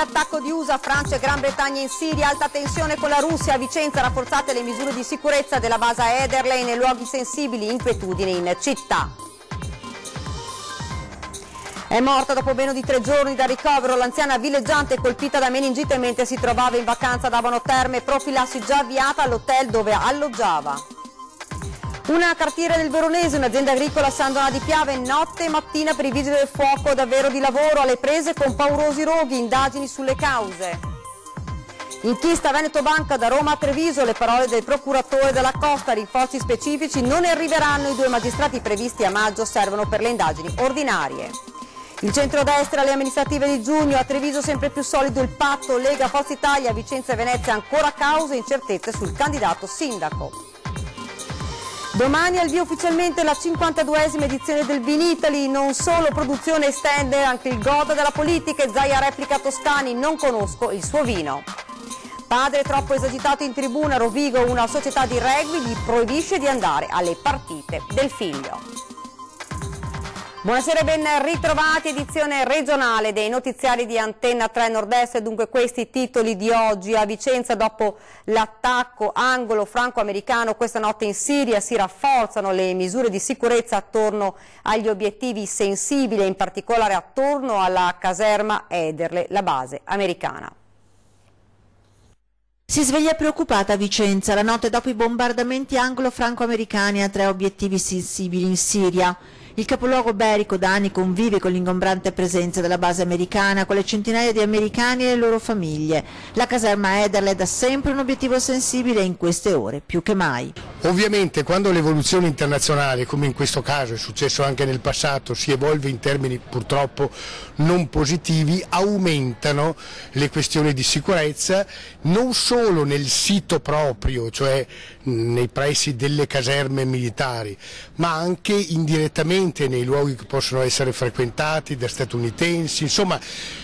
l'attacco di USA, Francia e Gran Bretagna in Siria, alta tensione con la Russia, a Vicenza rafforzate le misure di sicurezza della base Ederle nei luoghi sensibili, inquietudini in città. È morta dopo meno di 3 giorni da ricovero l'anziana villeggiante colpita da meningite mentre si trovava in vacanza ad Abano Terme, profilassi già avviata all'hotel dove alloggiava. Una cartiera del Veronese, un'azienda agricola a San Donà di Piave, notte e mattina per i vigili del fuoco, davvero di lavoro alle prese con paurosi roghi, indagini sulle cause. Inchiesta Veneto Banca da Roma a Treviso, le parole del procuratore della Costa, rinforzi specifici non ne arriveranno, i 2 magistrati previsti a maggio servono per le indagini ordinarie. Il centrodestra alle amministrative di giugno, a Treviso sempre più solido il patto, Lega Forza Italia, Vicenza e Venezia ancora cause e incertezze sul candidato sindaco. Domani al via ufficialmente la 52esima edizione del Vinitaly, non solo produzione estende anche il goda della politica e Zaia replica Toscani, non conosco il suo vino. Padre troppo esagitato in tribuna, Rovigo, una società di rugby, gli proibisce di andare alle partite del figlio. Buonasera e ben ritrovati, edizione regionale dei notiziari di Antenna 3 Nord-Est, dunque questi titoli di oggi. A Vicenza dopo l'attacco anglo-franco-americano questa notte in Siria si rafforzano le misure di sicurezza attorno agli obiettivi sensibili e in particolare attorno alla caserma Ederle, la base americana. Si sveglia preoccupata a Vicenza la notte dopo i bombardamenti anglo-franco-americani a 3 obiettivi sensibili in Siria. Il capoluogo berico da anni convive con l'ingombrante presenza della base americana, con le centinaia di americani e le loro famiglie. La caserma Ederle è da sempre un obiettivo sensibile e in queste ore più che mai. Ovviamente quando l'evoluzione internazionale, come in questo caso è successo anche nel passato, si evolve in termini purtroppo non positivi, aumentano le questioni di sicurezza non solo nel sito proprio, cioè nei pressi delle caserme militari, ma anche indirettamente nei luoghi che possono essere frequentati da statunitensi, insomma,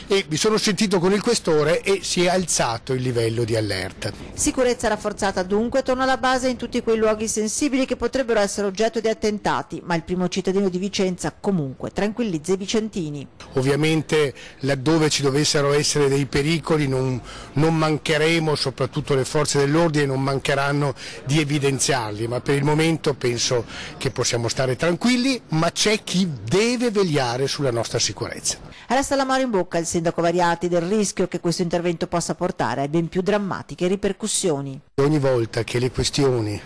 e mi sono sentito con il questore e si è alzato il livello di allerta. Sicurezza rafforzata dunque attorno alla base in tutti quei luoghi sensibili che potrebbero essere oggetto di attentati, ma il primo cittadino di Vicenza comunque tranquillizza i vicentini. Ovviamente laddove ci dovessero essere dei pericoli non mancheremo, soprattutto le forze dell'ordine non mancheranno di evidenziarli, ma per il momento penso che possiamo stare tranquilli, ma c'è chi deve vegliare sulla nostra sicurezza. Resta l'amaro in bocca il sindaco Variati del rischio che questo intervento possa portare a ben più drammatiche ripercussioni. Ogni volta che le questioni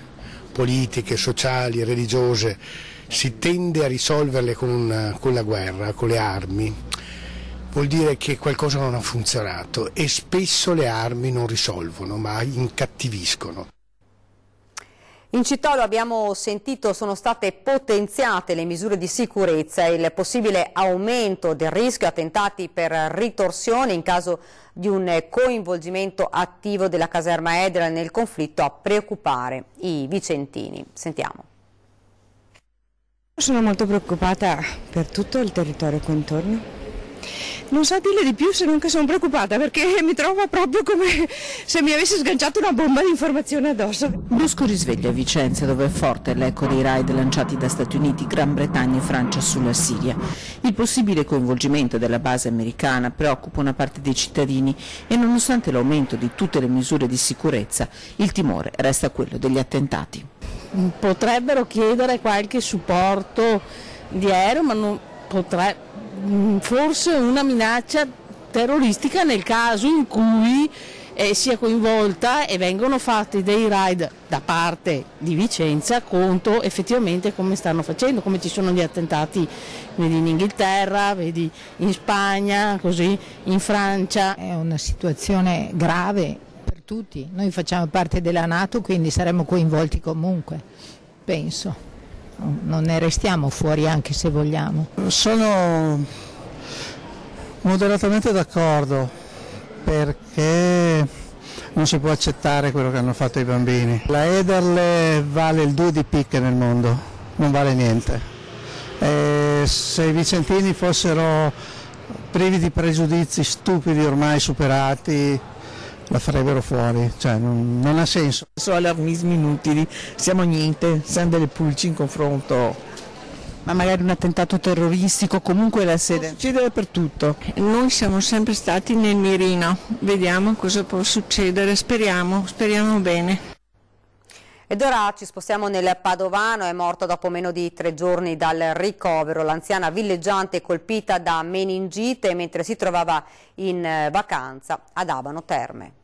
politiche, sociali, religiose si tende a risolverle con la guerra, con le armi, vuol dire che qualcosa non ha funzionato e spesso le armi non risolvono ma incattiviscono. In città, lo abbiamo sentito, sono state potenziate le misure di sicurezza e il possibile aumento del rischio attentati per ritorsione in caso di un coinvolgimento attivo della caserma Ederle nel conflitto a preoccupare i vicentini. Sentiamo. Sono molto preoccupata per tutto il territorio contorno. Non so dirle di più se non che sono preoccupata perché mi trovo proprio come se mi avesse sganciato una bomba di informazione addosso. Brusco risveglio a Vicenza dove è forte l'eco dei raid lanciati da Stati Uniti, Gran Bretagna e Francia sulla Siria. Il possibile coinvolgimento della base americana preoccupa una parte dei cittadini e nonostante l'aumento di tutte le misure di sicurezza il timore resta quello degli attentati. Potrebbero chiedere qualche supporto di aereo ma non potrebbe. Forse una minaccia terroristica nel caso in cui sia coinvolta e vengono fatti dei raid da parte di Vicenza contro effettivamente come stanno facendo, come ci sono gli attentati vedi in Inghilterra, vedi in Spagna, così in Francia. È una situazione grave per tutti, noi facciamo parte della NATO quindi saremo coinvolti comunque, penso. Non ne restiamo fuori anche se vogliamo. Sono moderatamente d'accordo perché non si può accettare quello che hanno fatto i bambini. La Ederle vale il 2 di picche nel mondo, non vale niente. Se i vicentini fossero privi di pregiudizi stupidi ormai superati la farebbero fuori, cioè non ha senso. Sono allarmismi inutili, siamo niente, siamo delle pulci in confronto Ma magari un attentato terroristico, comunque la sede. Può succedere per tutto. Noi siamo sempre stati nel mirino, vediamo cosa può succedere, speriamo bene. Ed ora ci spostiamo nel Padovano, è morta dopo meno di 3 giorni dal ricovero l'anziana villeggiante colpita da meningite mentre si trovava in vacanza ad Abano Terme.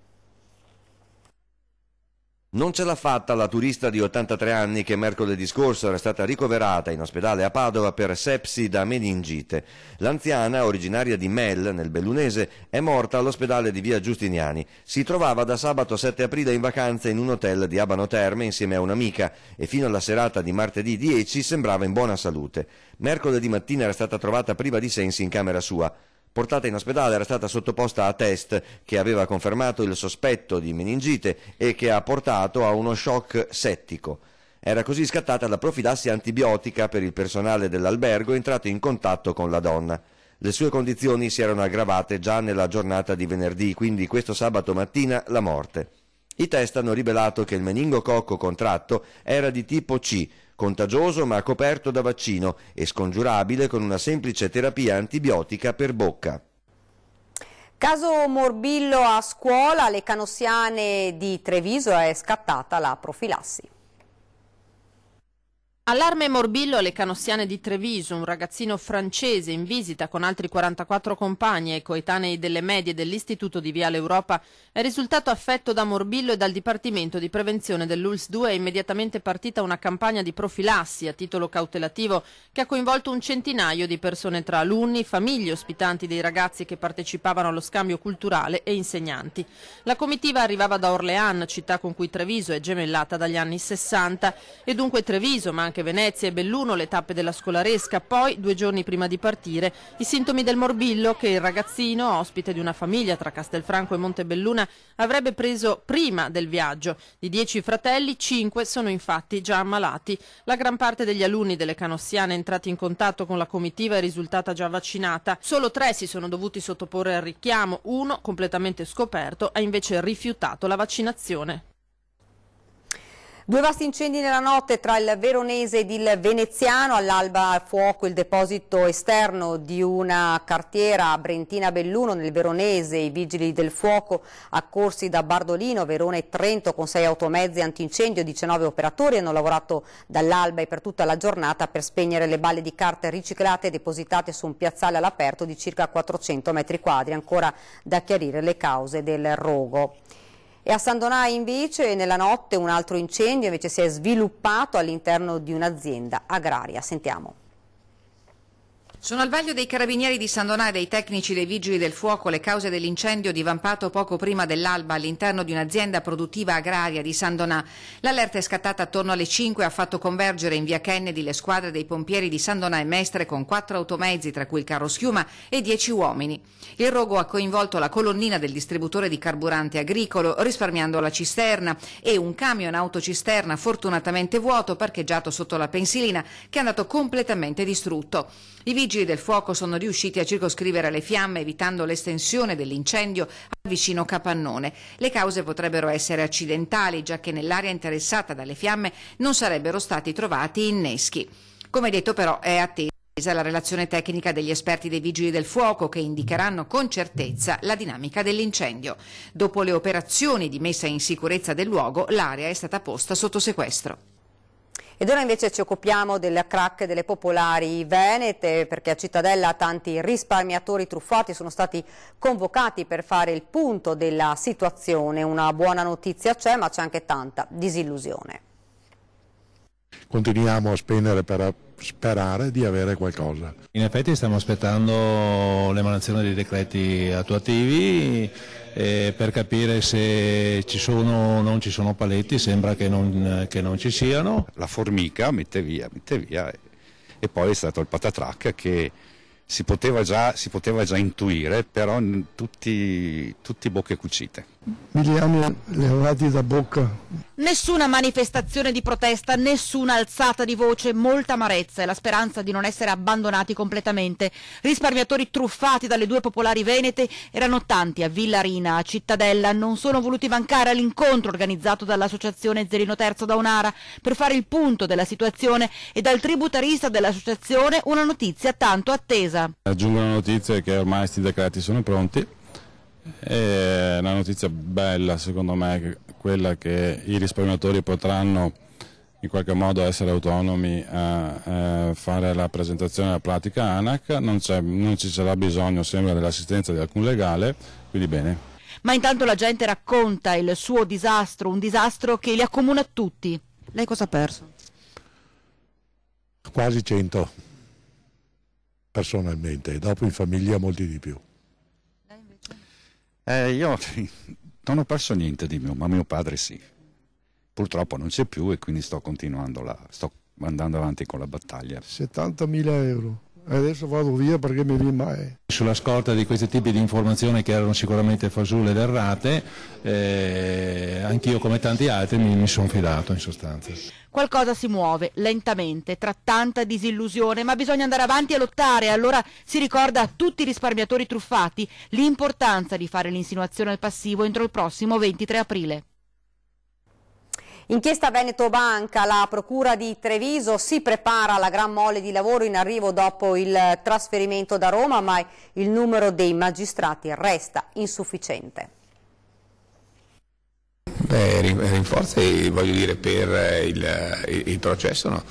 Non ce l'ha fatta la turista di 83 anni che mercoledì scorso era stata ricoverata in ospedale a Padova per sepsi da meningite. L'anziana, originaria di Mel, nel Bellunese, è morta all'ospedale di via Giustiniani. Si trovava da sabato 7 aprile in vacanza in un hotel di Abano Terme insieme a un'amica e fino alla serata di martedì 10 sembrava in buona salute. Mercoledì mattina era stata trovata priva di sensi in camera sua. Portata in ospedale era stata sottoposta a test che aveva confermato il sospetto di meningite e che ha portato a uno shock settico. Era così scattata la profilassi antibiotica per il personale dell'albergo entrato in contatto con la donna. Le sue condizioni si erano aggravate già nella giornata di venerdì, quindi questo sabato mattina la morte. I test hanno rivelato che il meningococco contratto era di tipo C, contagioso ma coperto da vaccino e scongiurabile con una semplice terapia antibiotica per bocca. Caso morbillo a scuola, alle Canossiane di Treviso è scattata la profilassi. Allarme morbillo alle Canossiane di Treviso, un ragazzino francese in visita con altri 44 compagni e coetanei delle medie dell'Istituto di Viale Europa è risultato affetto da morbillo e dal Dipartimento di Prevenzione dell'ULSS 2 è immediatamente partita una campagna di profilassi a titolo cautelativo che ha coinvolto un centinaio di persone tra alunni, famiglie ospitanti dei ragazzi che partecipavano allo scambio culturale e insegnanti. La comitiva arrivava da Orléans, città con cui Treviso è gemellata dagli anni 60 e dunque Treviso, ma anche Venezia e Belluno, le tappe della scolaresca. Poi, 2 giorni prima di partire, i sintomi del morbillo che il ragazzino, ospite di una famiglia tra Castelfranco e Montebelluna, avrebbe preso prima del viaggio. Di 10 fratelli, 5 sono infatti già ammalati. La gran parte degli alunni delle Canossiane entrati in contatto con la comitiva è risultata già vaccinata. Solo 3 si sono dovuti sottoporre al richiamo. 1, completamente scoperto, ha invece rifiutato la vaccinazione. 2 vasti incendi nella notte tra il Veronese ed il Veneziano, all'alba a fuoco il deposito esterno di una cartiera a Brentina Belluno nel Veronese. I vigili del fuoco accorsi da Bardolino, Verona e Trento con 6 automezzi antincendio e 19 operatori hanno lavorato dall'alba e per tutta la giornata per spegnere le balle di carta riciclate depositate su un piazzale all'aperto di circa 400 metri quadri, ancora da chiarire le cause del rogo. E a San Donà invece nella notte un altro incendio invece si è sviluppato all'interno di un'azienda agraria. Sentiamo. Sono al vaglio dei carabinieri di San Donà e dei tecnici dei vigili del fuoco le cause dell'incendio divampato poco prima dell'alba all'interno di un'azienda produttiva agraria di San Donà. L'allerta è scattata attorno alle 5 e ha fatto convergere in via Kennedy le squadre dei pompieri di San Donà e Mestre con 4 automezzi, tra cui il carro schiuma, e 10 uomini. Il rogo ha coinvolto la colonnina del distributore di carburante agricolo, risparmiando la cisterna, e un camion autocisterna fortunatamente vuoto parcheggiato sotto la pensilina che è andato completamente distrutto. I vigili del fuoco sono riusciti a circoscrivere le fiamme evitando l'estensione dell'incendio al vicino capannone. Le cause potrebbero essere accidentali, già che nell'area interessata dalle fiamme non sarebbero stati trovati inneschi. Come detto però è attesa la relazione tecnica degli esperti dei vigili del fuoco che indicheranno con certezza la dinamica dell'incendio. Dopo le operazioni di messa in sicurezza del luogo, l'area è stata posta sotto sequestro. Ed ora invece ci occupiamo del crack delle popolari venete, perché a Cittadella tanti risparmiatori truffati sono stati convocati per fare il punto della situazione. Una buona notizia c'è, ma c'è anche tanta disillusione. Continuiamo a spendere per sperare di avere qualcosa. In effetti stiamo aspettando l'emanazione dei decreti attuativi per capire se ci sono o non ci sono paletti. Sembra che non ci siano. La formica mette via e poi è stato il patatrac che si poteva già intuire, però tutti bocche cucite. Milioni levati da bocca. Nessuna manifestazione di protesta, nessuna alzata di voce, molta amarezza e la speranza di non essere abbandonati completamente. Risparmiatori truffati dalle due popolari venete erano tanti a Villa Rina, a Cittadella, non sono voluti mancare all'incontro organizzato dall'associazione Zerino Terzo da Onara per fare il punto della situazione e dal tributarista dell'associazione una notizia tanto attesa. Aggiungo una notizia che ormai questi decreti sono pronti. E la notizia bella secondo me è quella che i risparmiatori potranno in qualche modo essere autonomi a fare la presentazione della pratica ANAC, non ci sarà bisogno sembra dell'assistenza di alcun legale, quindi bene. Ma intanto la gente racconta il suo disastro, un disastro che li accomuna tutti. Lei cosa ha perso? Quasi 100 personalmente, dopo in famiglia molti di più. Io non ho perso niente di mio, ma mio padre sì. Purtroppo non c'è più e quindi sto andando avanti con la battaglia. 70.000 euro. Adesso vado via perché mi viene mai. Sulla scorta di questi tipi di informazioni che erano sicuramente fasulle ed errate, anch'io come tanti altri mi sono fidato in sostanza. Qualcosa si muove lentamente tra tanta disillusione, ma bisogna andare avanti a lottare. Allora si ricorda a tutti i risparmiatori truffati l'importanza di fare l'insinuazione al passivo entro il prossimo 23 aprile. Inchiesta Veneto Banca, la procura di Treviso si prepara alla gran mole di lavoro in arrivo dopo il trasferimento da Roma, ma il numero dei magistrati resta insufficiente. Rinforzi, voglio dire, per il processo no.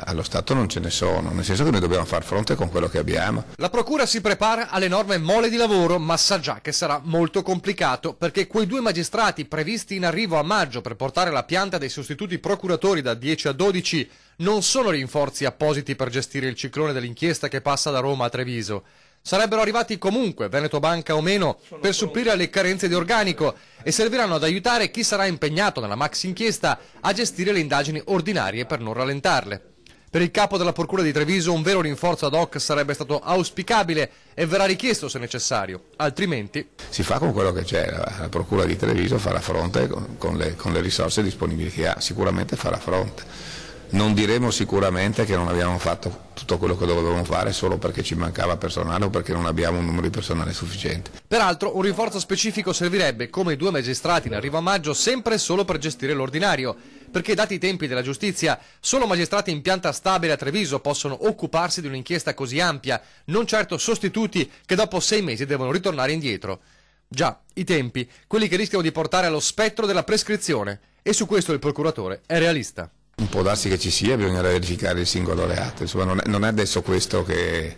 Allo Stato non ce ne sono, nel senso che noi dobbiamo far fronte con quello che abbiamo. La procura si prepara all'enorme mole di lavoro, ma sa già che sarà molto complicato, perché quei 2 magistrati previsti in arrivo a maggio per portare la pianta dei sostituti procuratori da 10 a 12 non sono rinforzi appositi per gestire il ciclone dell'inchiesta che passa da Roma a Treviso. Sarebbero arrivati comunque, Veneto Banca o meno, per supplire alle carenze di organico e serviranno ad aiutare chi sarà impegnato nella maxi inchiesta a gestire le indagini ordinarie per non rallentarle. Per il capo della Procura di Treviso un vero rinforzo ad hoc sarebbe stato auspicabile e verrà richiesto se necessario, altrimenti... Si fa con quello che c'è, la Procura di Treviso farà fronte con le risorse disponibili che ha, sicuramente farà fronte. Non diremo sicuramente che non abbiamo fatto tutto quello che dovevamo fare solo perché ci mancava personale o perché non abbiamo un numero di personale sufficiente. Peraltro un rinforzo specifico servirebbe, come i 2 magistrati in arrivo a maggio, sempre solo per gestire l'ordinario, perché dati i tempi della giustizia, solo magistrati in pianta stabile a Treviso possono occuparsi di un'inchiesta così ampia, non certo sostituti che dopo 6 mesi devono ritornare indietro. Già, i tempi, quelli che rischiano di portare allo spettro della prescrizione, e su questo il procuratore è realista. Può darsi che ci sia, bisogna verificare il singolo reato, insomma non è adesso questo che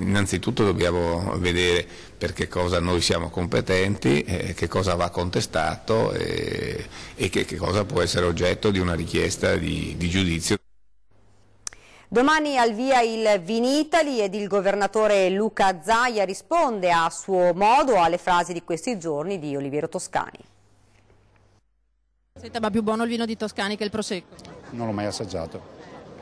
innanzitutto dobbiamo vedere per che cosa noi siamo competenti, che cosa va contestato e che cosa può essere oggetto di una richiesta di giudizio. Domani al via il Vinitaly ed il governatore Luca Zaia risponde a suo modo alle frasi di questi giorni di Oliviero Toscani. Senta, ma più buono il vino di Toscani che il Prosecco? Non l'ho mai assaggiato,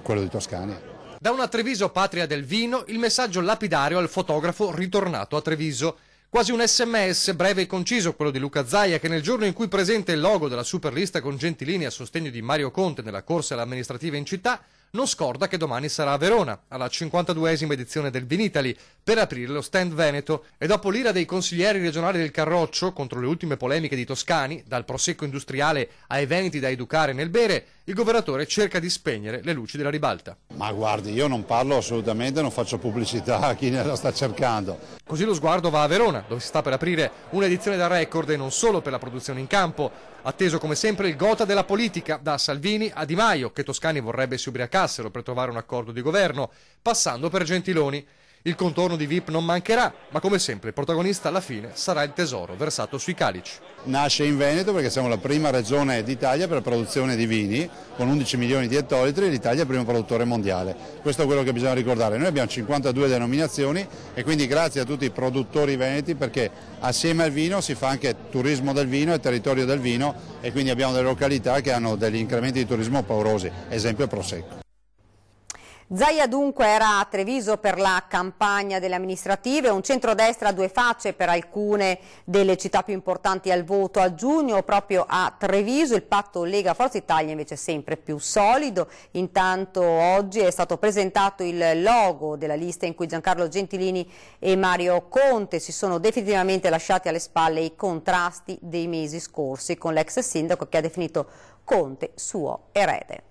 quello di Toscani. Da una Treviso patria del vino, il messaggio lapidario al fotografo ritornato a Treviso. Quasi un sms breve e conciso quello di Luca Zaia, che nel giorno in cui presenta il logo della Superlista con Gentilini a sostegno di Mario Conte nella corsa alle amministrative in città, non scorda che domani sarà a Verona, alla 52esima edizione del Vinitaly, per aprire lo stand Veneto, e dopo l'ira dei consiglieri regionali del Carroccio contro le ultime polemiche di Toscani, dal prosecco industriale ai veneti da educare nel bere, il governatore cerca di spegnere le luci della ribalta. Ma guardi, io non parlo assolutamente, non faccio pubblicità a chi la sta cercando. Così lo sguardo va a Verona, dove si sta per aprire un'edizione da record e non solo per la produzione in campo. Atteso come sempre il gotha della politica, da Salvini a Di Maio, che Toscani vorrebbe si ubriacassero per trovare un accordo di governo, passando per Gentiloni. Il contorno di VIP non mancherà, ma come sempre il protagonista alla fine sarà il tesoro versato sui calici. Nasce in Veneto perché siamo la prima regione d'Italia per la produzione di vini, con 11 milioni di ettolitri, l'Italia è il primo produttore mondiale. Questo è quello che bisogna ricordare. Noi abbiamo 52 denominazioni e quindi grazie a tutti i produttori veneti, perché assieme al vino si fa anche turismo del vino e territorio del vino, e quindi abbiamo delle località che hanno degli incrementi di turismo paurosi, esempio Prosecco. Zaia dunque era a Treviso per la campagna delle amministrative, un centrodestra a due facce per alcune delle città più importanti al voto a giugno. Proprio a Treviso il patto Lega-Forza Italia invece è sempre più solido. Intanto oggi è stato presentato il logo della lista in cui Giancarlo Gentilini e Mario Conte si sono definitivamente lasciati alle spalle i contrasti dei mesi scorsi con l'ex sindaco che ha definito Conte suo erede.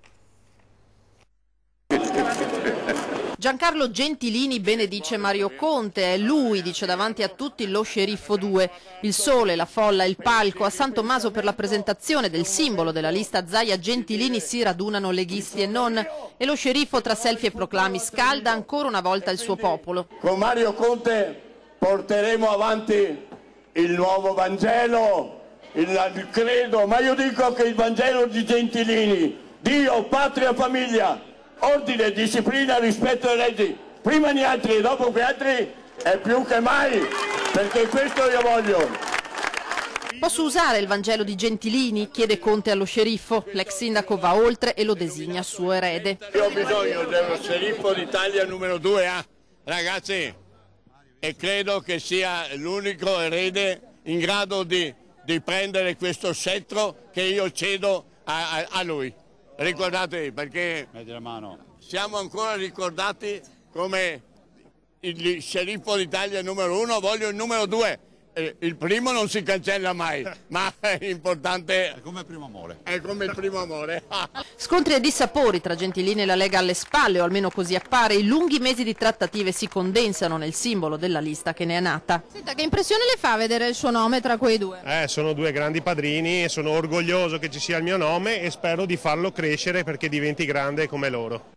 Giancarlo Gentilini benedice Mario Conte, è lui, dice davanti a tutti lo sceriffo 2. Il sole, la folla, il palco, a San Tommaso per la presentazione del simbolo della lista Zaia Gentilini si radunano leghisti e non, e lo sceriffo tra selfie e proclami scalda ancora una volta il suo popolo. Con Mario Conte porteremo avanti il nuovo Vangelo, il credo, ma io dico che il Vangelo di Gentilini, Dio, patria, famiglia, ordine, disciplina, rispetto ai leggi, prima di altri e dopo che altri è più che mai, perché questo io voglio. Posso usare il Vangelo di Gentilini? Chiede Conte allo sceriffo. L'ex sindaco va oltre e lo designa suo erede. Io ho bisogno dello sceriffo d'Italia numero 2, ragazzi, e credo che sia l'unico erede in grado di prendere questo scettro che io cedo a lui. Ricordatevi, perché siamo ancora ricordati come il sceriffo d'Italia numero 1, voglio il numero 2. Il primo non si cancella mai, ma è importante. È come il primo amore. È come il primo amore. Scontri e dissapori tra Gentilini e la Lega alle spalle, o almeno così appare. I lunghi mesi di trattative si condensano nel simbolo della lista che ne è nata. Senta, che impressione le fa vedere il suo nome tra quei due? Sono due grandi padrini e sono orgoglioso che ci sia il mio nome e spero di farlo crescere perché diventi grande come loro.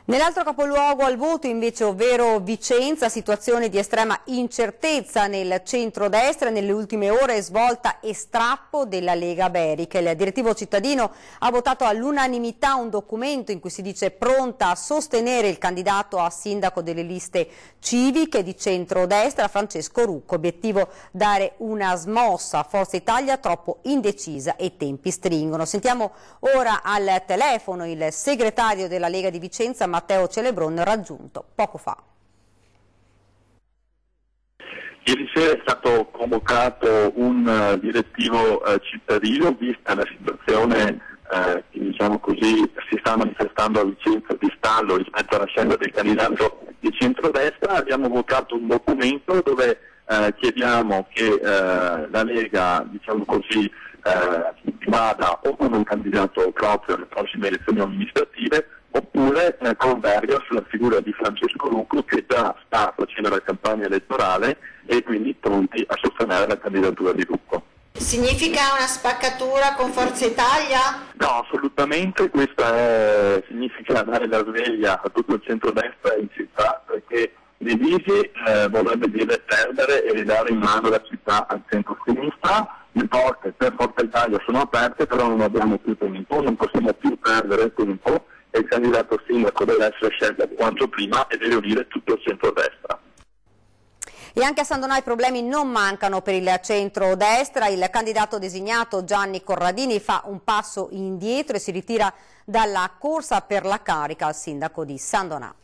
Nell'altro capoluogo al voto invece, ovvero Vicenza, situazione di estrema incertezza nel centrodestra. Nelle ultime ore svolta e strappo della Lega Berica. Il direttivo cittadino ha votato all'unanimità un documento in cui si dice pronta a sostenere il candidato a sindaco delle liste civiche di centrodestra, Francesco Rucco. Obiettivo dare una smossa a Forza Italia troppo indecisa e i tempi stringono. Sentiamo ora al telefono il segretario della Lega di Vicenza, Matteo Celebron, raggiunto poco fa. Ieri sera è stato convocato un direttivo cittadino, vista la situazione che diciamo così si sta manifestando a Vicenza di stallo rispetto alla scelta del candidato di centrodestra. Abbiamo votato un documento dove chiediamo che la Lega, diciamo così, vada o con un candidato proprio alle prossime elezioni amministrative oppure converga sulla figura di Francesco Rucco, che già sta facendo la campagna elettorale e quindi pronti a sostenere la candidatura di Rucco. Significa una spaccatura con Forza Italia? No, assolutamente, significa dare la sveglia a tutto il centrodestra in città, perché divisi vorrebbe dire perdere e ridare in mano la città al centro-sinistra. Le porte per Forza Italia sono aperte, però non abbiamo più tempo, non possiamo più perdere tempo e il candidato sindaco deve essere scelto quanto prima e deve unire tutto il centrodestra. E anche a San Donà i problemi non mancano per il centro-destra. Il candidato designato Gianni Corradini fa un passo indietro e si ritira dalla corsa per la carica al sindaco di San Donà.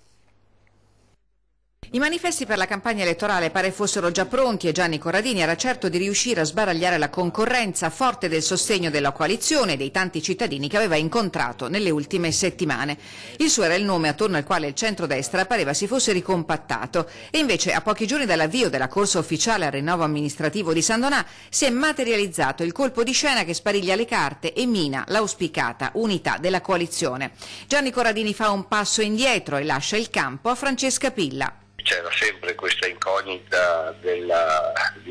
I manifesti per la campagna elettorale pare fossero già pronti e Gianni Corradini era certo di riuscire a sbaragliare la concorrenza, forte del sostegno della coalizione e dei tanti cittadini che aveva incontrato nelle ultime settimane. Il suo era il nome attorno al quale il centrodestra pareva si fosse ricompattato e invece a pochi giorni dall'avvio della corsa ufficiale al rinnovo amministrativo di San Donà si è materializzato il colpo di scena che spariglia le carte e mina l'auspicata unità della coalizione. Gianni Corradini fa un passo indietro e lascia il campo a Francesca Pilla. C'era sempre questa incognita di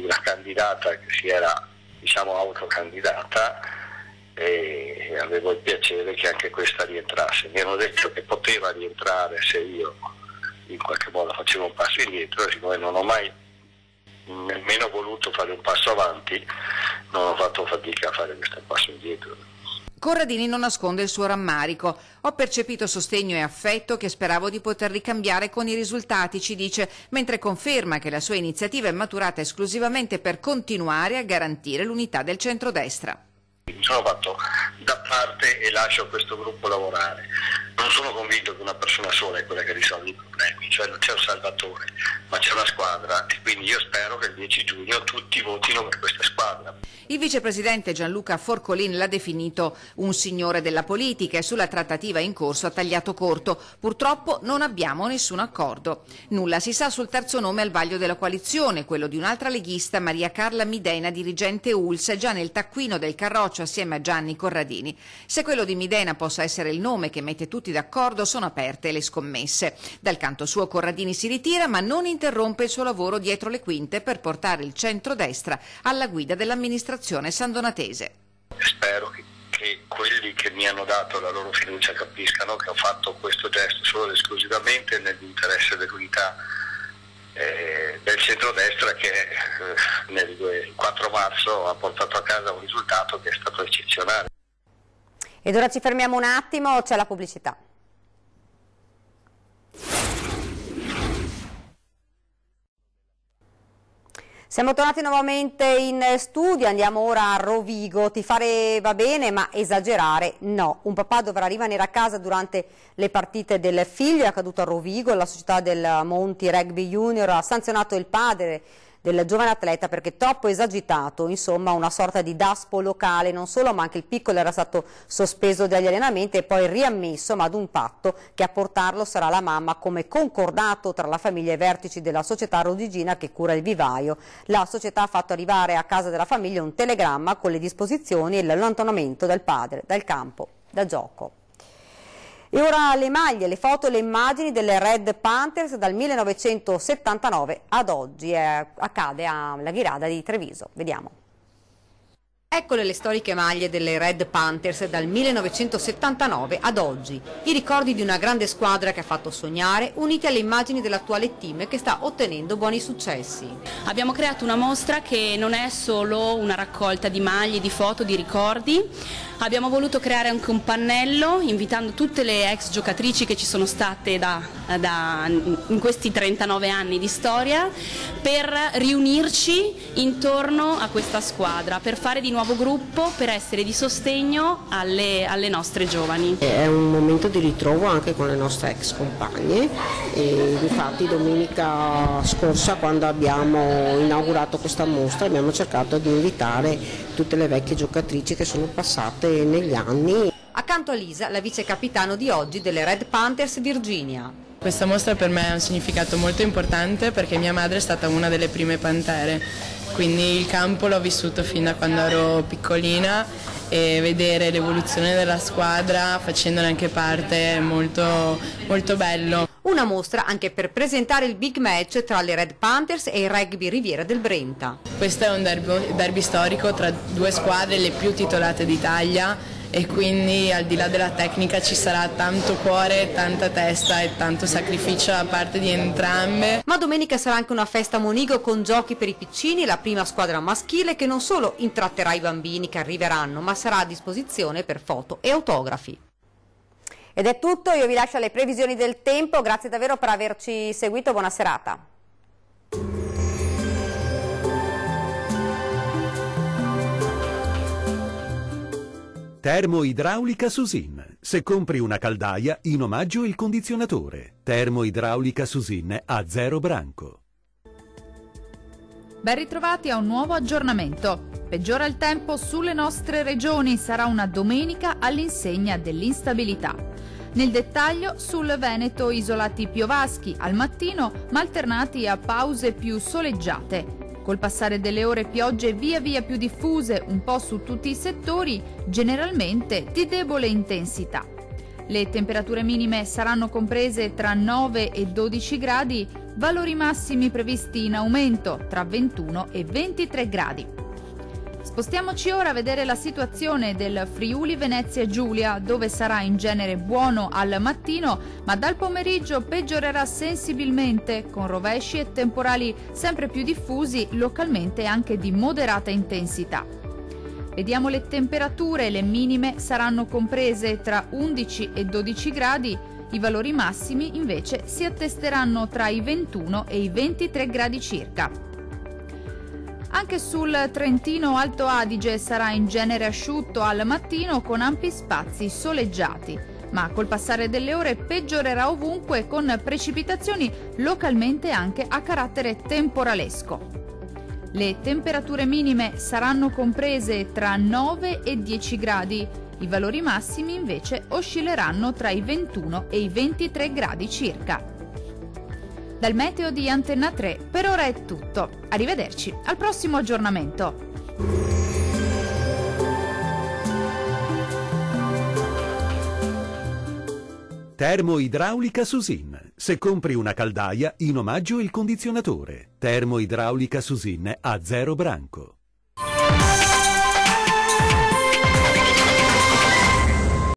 una candidata che si era, diciamo, autocandidata e avevo il piacere che anche questa rientrasse. Mi hanno detto che poteva rientrare se io in qualche modo facevo un passo indietro e siccome non ho mai nemmeno voluto fare un passo avanti, non ho fatto fatica a fare questo passo indietro. Corradini non nasconde il suo rammarico. Ho percepito sostegno e affetto che speravo di poter ricambiare con i risultati, ci dice, mentre conferma che la sua iniziativa è maturata esclusivamente per continuare a garantire l'unità del centrodestra. Mi sono fatto da parte e lascio questo gruppo lavorare. Non sono convinto che una persona sola è quella che risolve i problemi, cioè non c'è un salvatore, ma c'è una squadra, e quindi io spero che il 10 giugno tutti votino per questa squadra. Il vicepresidente Gianluca Forcolin l'ha definito un signore della politica e sulla trattativa in corso ha tagliato corto. Purtroppo non abbiamo nessun accordo. Nulla si sa sul terzo nome al vaglio della coalizione, quello di un'altra leghista, Maria Carla Midena, dirigente ULS, già nel taccuino del Carroccio assieme a Gianni Corradini. Se quello di Midena possa essere il nome che mette tutti d'accordo, sono aperte le scommesse. Dal canto suo Corradini si ritira, ma non interrompe il suo lavoro dietro le quinte per portare il centrodestra alla guida dell'amministrazione sandonatese. Spero che quelli che mi hanno dato la loro fiducia capiscano che ho fatto questo gesto solo ed esclusivamente nell'interesse dell'unità del centrodestra, che nel 4 marzo ha portato a casa un risultato che è stato eccezionale. Ed ora ci fermiamo un attimo, c'è la pubblicità. Siamo tornati nuovamente in studio, andiamo ora a Rovigo. Tifare va bene, ma esagerare no. Un papà dovrà rimanere a casa durante le partite del figlio, è accaduto a Rovigo. La società del Monti Rugby Junior ha sanzionato il padre del giovane atleta perché troppo esagitato, insomma una sorta di daspo locale. Non solo, ma anche il piccolo era stato sospeso dagli allenamenti e poi riammesso, ma ad un patto che a portarlo sarà la mamma, come concordato tra la famiglia e i vertici della società rodigina che cura il vivaio. La società ha fatto arrivare a casa della famiglia un telegramma con le disposizioni e l'allontanamento del padre dal campo da gioco. E ora le maglie, le foto e le immagini delle Red Panthers dal 1979 ad oggi. Accade alla Ghirada di Treviso. Vediamo. Eccole le storiche maglie delle Red Panthers dal 1979 ad oggi. I ricordi di una grande squadra che ha fatto sognare, uniti alle immagini dell'attuale team che sta ottenendo buoni successi. Abbiamo creato una mostra che non è solo una raccolta di maglie, di foto, di ricordi. Abbiamo voluto creare anche un pannello invitando tutte le ex giocatrici che ci sono state in questi 39 anni di storia per riunirci intorno a questa squadra, per fare di nuovo gruppo, per essere di sostegno alle nostre giovani. È un momento di ritrovo anche con le nostre ex compagne e infatti domenica scorsa, quando abbiamo inaugurato questa mostra, abbiamo cercato di invitare tutte le vecchie giocatrici che sono passate negli anni. Accanto a Lisa, la vice capitano di oggi delle Red Panthers, Virginia. Questa mostra per me ha un significato molto importante perché mia madre è stata una delle prime pantere, quindi il campo l'ho vissuto fin da quando ero piccolina e vedere l'evoluzione della squadra facendone anche parte è molto, molto bello. Una mostra anche per presentare il big match tra le Red Panthers e il Rugby Riviera del Brenta. Questo è un derby storico tra due squadre, le più titolate d'Italia, e quindi al di là della tecnica ci sarà tanto cuore, tanta testa e tanto sacrificio da parte di entrambe. Ma domenica sarà anche una festa a Monigo con giochi per i piccini e la prima squadra maschile che non solo intratterà i bambini che arriveranno, ma sarà a disposizione per foto e autografi. Ed è tutto, io vi lascio alle previsioni del tempo, grazie davvero per averci seguito, buona serata. Termoidraulica Susin. Se compri una caldaia, in omaggio il condizionatore. Termoidraulica Susin a 0 branco. Ben ritrovati a un nuovo aggiornamento. Peggiora il tempo sulle nostre regioni, sarà una domenica all'insegna dell'instabilità. Nel dettaglio, sul Veneto isolati piovaschi al mattino, ma alternati a pause più soleggiate. Col passare delle ore piogge via via più diffuse un po' su tutti i settori, generalmente di debole intensità. Le temperature minime saranno comprese tra 9 e 12 gradi, valori massimi previsti in aumento tra 21 e 23 gradi. Spostiamoci ora a vedere la situazione del Friuli Venezia Giulia, dove sarà in genere buono al mattino, ma dal pomeriggio peggiorerà sensibilmente, con rovesci e temporali sempre più diffusi, localmente anche di moderata intensità. Vediamo le temperature, le minime saranno comprese tra 11 e 12 gradi, i valori massimi invece si attesteranno tra i 21 e i 23 gradi circa. Anche sul Trentino Alto Adige sarà in genere asciutto al mattino con ampi spazi soleggiati, ma col passare delle ore peggiorerà ovunque con precipitazioni localmente anche a carattere temporalesco. Le temperature minime saranno comprese tra 9 e 10 gradi, i valori massimi invece oscilleranno tra i 21 e i 23 gradi circa. Dal meteo di Antenna 3 per ora è tutto. Arrivederci al prossimo aggiornamento. Termoidraulica Susin. Se compri una caldaia, in omaggio il condizionatore. Termoidraulica Susin a 0 branco.